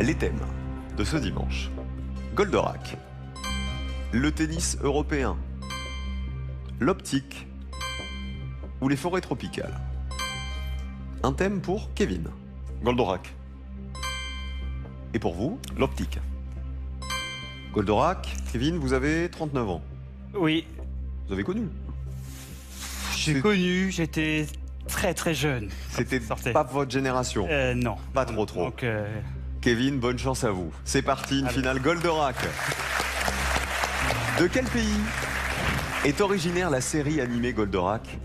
Les thèmes de ce dimanche. Goldorak, le tennis européen, l'optique ou les forêts tropicales. Un thème pour Kevin. Goldorak. Et pour vous, L'optique. Goldorak, Kevin, vous avez 39 ans. Oui, Vous avez connu. j'ai connu, j'étais très jeune. C'était Sortez. pas votre génération. Non. Pas trop. Donc, Kevin, bonne chance à vous. C'est parti, une Allez. finale Goldorak. De quel pays est originaire la série animée Goldorak?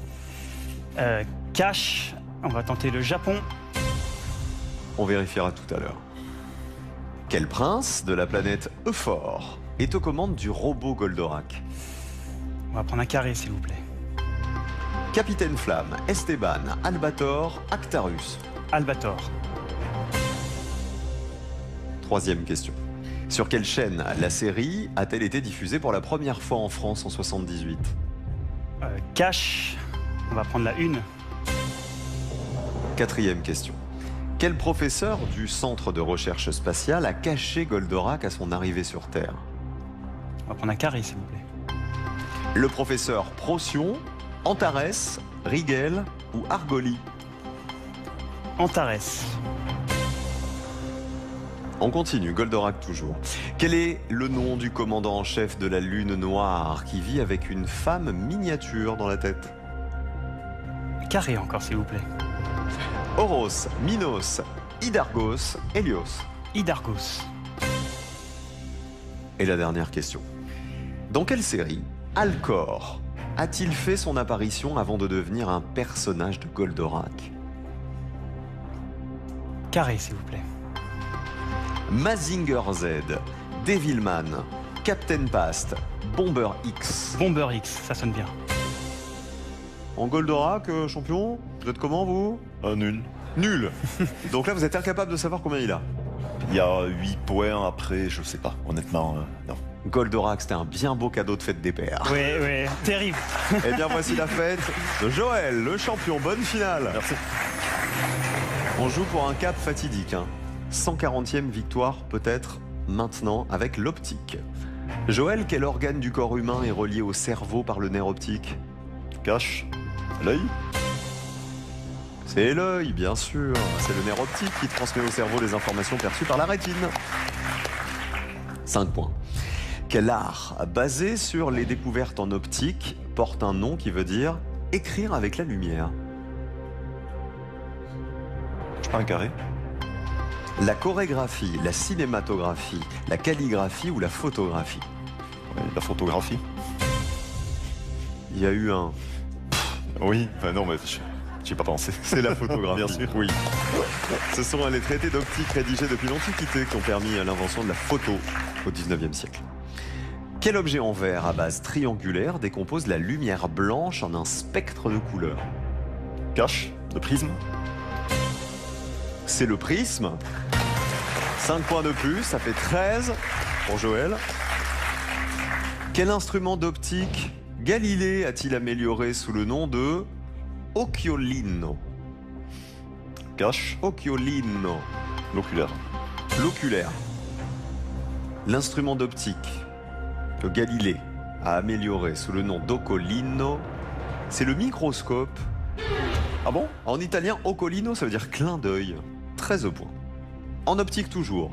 Cash, on va tenter le Japon. On vérifiera tout à l'heure. Quel prince de la planète Euphor est aux commandes du robot Goldorak? On va prendre un carré, s'il vous plaît. Capitaine Flamme, Esteban, Albator, Actarus. Albator. Troisième question. Sur quelle chaîne la série a-t-elle été diffusée pour la première fois en France en 78? Cash, on va prendre la une. Quatrième question. Quel professeur du Centre de recherche spatiale a caché Goldorak à son arrivée sur Terre? On va prendre un carré, s'il vous plaît. Le professeur Procyon, Antares, Rigel ou Argoli? Antares. On continue, Goldorak toujours. Quel est le nom du commandant en chef de la Lune Noire qui vit avec une femme miniature dans la tête? Carré encore, s'il vous plaît. Horos, Minos, Hydargos, Hélios. Hydargos. Et la dernière question. Dans quelle série Alcor a-t-il fait son apparition avant de devenir un personnage de Goldorak? Carré, s'il vous plaît. Mazinger Z, Devilman, Captain Past, Bomber X. Bomber X, ça sonne bien. En Goldorak, champion, vous êtes comment vous? Nul. Nul. Donc là, vous êtes incapable de savoir combien il a. Il y a 8 points après, je sais pas. Honnêtement, non. Goldorak, c'était un bien beau cadeau de fête des pères. Oui, terrible. Eh bien, voici la fête de Joël, le champion. Bonne finale. Merci. On joue pour un cap fatidique. 140e victoire peut-être maintenant avec l'optique. Joël, quel organe du corps humain est relié au cerveau par le nerf optique? Cache. L'œil. C'est l'œil, bien sûr. C'est le nerf optique qui transmet au cerveau les informations perçues par la rétine. 5 points. Quel art, basé sur les découvertes en optique, porte un nom qui veut dire écrire avec la lumière? Je prends un carré. La chorégraphie, la cinématographie, la calligraphie ou la photographie? Ouais, la photographie. Il y a eu un... Oui. Non, mais j'y ai pas pensé. C'est la photographie. Bien sûr. Oui. Ce sont les traités d'optique rédigés depuis l'Antiquité qui ont permis l'invention de la photo au 19e siècle. Quel objet en verre à base triangulaire décompose la lumière blanche en un spectre de couleurs? Cache. Le prisme. C'est le prisme. 5 points de plus, ça fait 13 pour Joël. Quel instrument d'optique Galilée a-t-il amélioré sous le nom de occhiolino? Cache. Occhiolino. L'oculaire. L'oculaire. L'instrument d'optique que Galilée a amélioré sous le nom d'occolino, c'est le microscope. Ah bon? En italien, occolino, ça veut dire clin d'œil. 13 points. En optique toujours,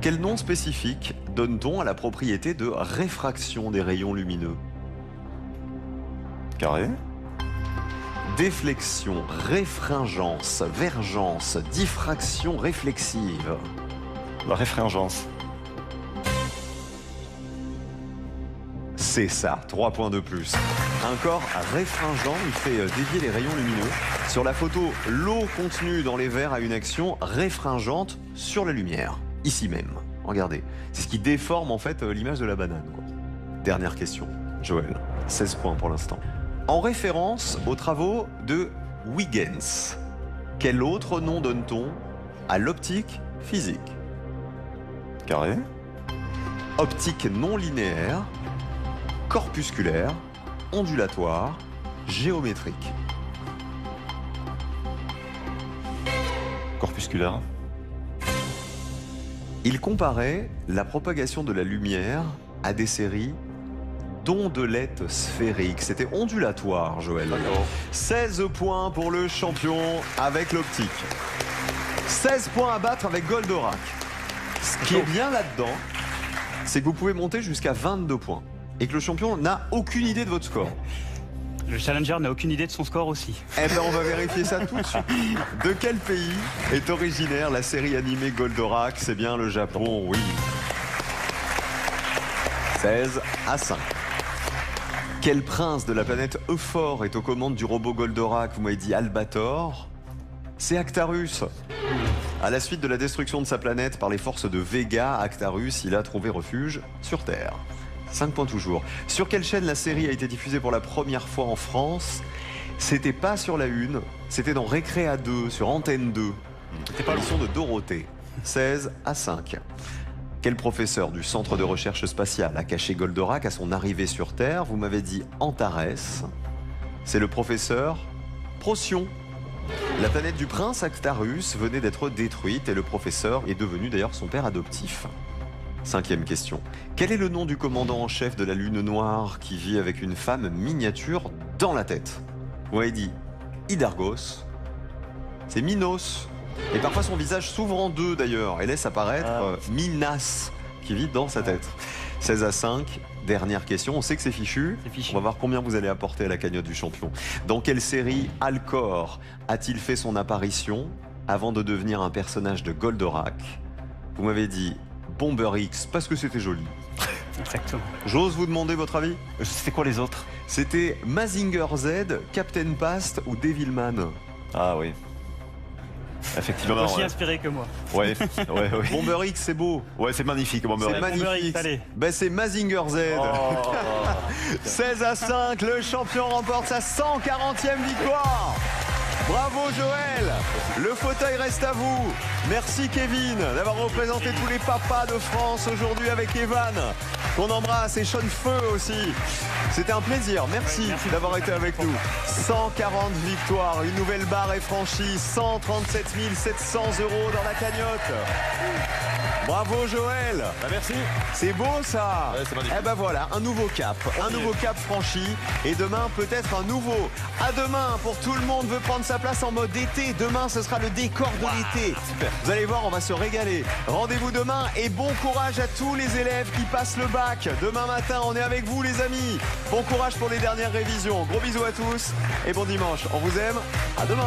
quel nom spécifique donne-t-on à la propriété de réfraction des rayons lumineux? Carré. Déflexion, réfringence, vergence, diffraction réflexive. La réfringence. C'est ça, 3 points de plus. Un corps réfringent, il fait dévier les rayons lumineux. Sur la photo, l'eau contenue dans les verres a une action réfringente sur la lumière, ici même. Regardez, c'est ce qui déforme en fait l'image de la banane, quoi. Dernière question, Joël, 16 points pour l'instant. En référence aux travaux de Huygens, quel autre nom donne-t-on à l'optique physique? Carré. Optique non linéaire, corpusculaire, ondulatoire, géométrique. Corpusculaire. Il comparait la propagation de la lumière à des séries d'ondelettes sphériques. C'était ondulatoire, Joël. 16 points pour le champion avec l'optique. 16 points à battre avec Goldorak. Ce qui est bien là-dedans, c'est que vous pouvez monter jusqu'à 22 points. Et que le champion n'a aucune idée de votre score. Le challenger n'a aucune idée de son score aussi. Eh bien, on va vérifier ça tout de suite. De quel pays est originaire la série animée Goldorak? C'est bien le Japon, oui. 16-5. Quel prince de la planète Euphor est aux commandes du robot Goldorak? Vous m'avez dit Albator. C'est Actarus. À la suite de la destruction de sa planète par les forces de Vega, Actarus, il a trouvé refuge sur Terre. 5 points toujours. Sur quelle chaîne la série a été diffusée pour la première fois en France? C'était pas sur la 1, c'était dans Récréa 2, sur Antenne 2. C'était pas l'émission de Dorothée. 16-5. Quel professeur du Centre de recherche spatiale a caché Goldorak à son arrivée sur Terre? Vous m'avez dit Antares. C'est le professeur Procyon. La planète du prince Actarus venait d'être détruite et le professeur est devenu d'ailleurs son père adoptif. 5e question. Quel est le nom du commandant en chef de la Lune Noire qui vit avec une femme miniature dans la tête? Vous m'avez dit Hydargos. C'est Minos. Et parfois son visage s'ouvre en deux d'ailleurs et laisse apparaître Minas qui vit dans sa tête. 16-5. Dernière question, on sait que c'est fichu. On va voir combien vous allez apporter à la cagnotte du champion. Dans quelle série Alcor a-t-il fait son apparition avant de devenir un personnage de Goldorak? Vous m'avez dit Bomber X parce que c'était joli. Exactement. J'ose vous demander votre avis? C'était quoi les autres? C'était Mazinger Z, Captain Past ou Devilman. Ah oui. Effectivement. Aussi Ouais. inspiré que moi. Ouais, ouais. Bomber X, c'est beau. Ouais, c'est magnifique. Bomber C'est X. magnifique. Bomber X, allez. Ben, c'est Mazinger Z. Oh. 16-5, le champion remporte sa 140e victoire. Bravo Joël. Le fauteuil reste à vous. Merci Kevin d'avoir représenté tous les papas de France aujourd'hui avec Evan, qu'on embrasse, et Sean Feu aussi. C'était un plaisir, merci d'avoir été avec nous. 140 victoires, une nouvelle barre est franchie, 137 700 € dans la cagnotte. Bravo Joël. Bah, merci. C'est beau ça. Ouais, c'est magnifique. Eh ben voilà, un nouveau cap. Un nouveau cap franchi. Et demain, peut-être un nouveau. À demain, pour tout le monde veut prendre sa place en mode été. Demain, ce sera le décor de l'été. Super. Vous allez voir, on va se régaler. Rendez-vous demain et bon courage à tous les élèves qui passent le bac. Demain matin, on est avec vous les amis. Bon courage pour les dernières révisions. Gros bisous à tous et bon dimanche. On vous aime. À demain.